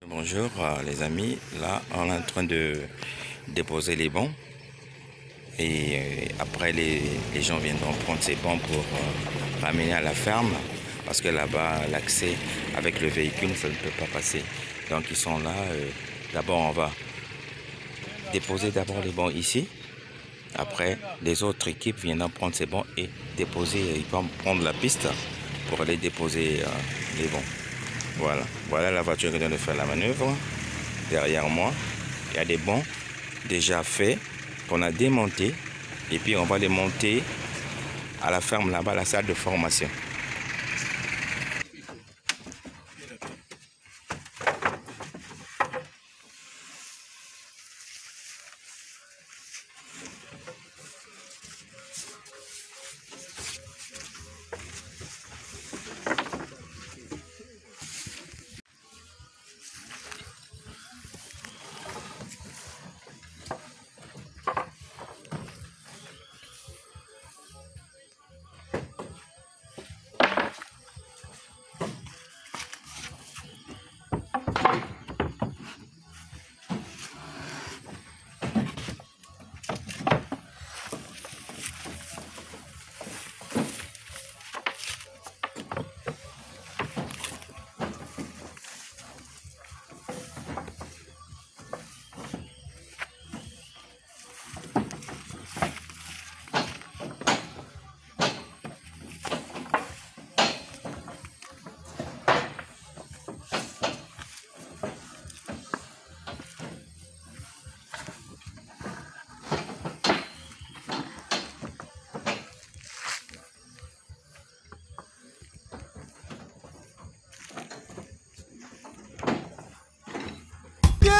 Bonjour les amis, là on est en train de déposer les bons et après les gens viendront prendre ces bons pour ramener à la ferme parce que là-bas l'accès avec le véhicule ça ne peut pas passer, donc ils sont là. D'abord on va déposer d'abord les bons ici, après les autres équipes viendront prendre ces bons et déposer, ils vont prendre la piste pour aller déposer les bons. Voilà la voiture qui vient de faire la manœuvre. Derrière moi, il y a des bons déjà faits qu'on a démontés et puis on va les monter à la ferme là-bas, la salle de formation.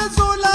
Désolé.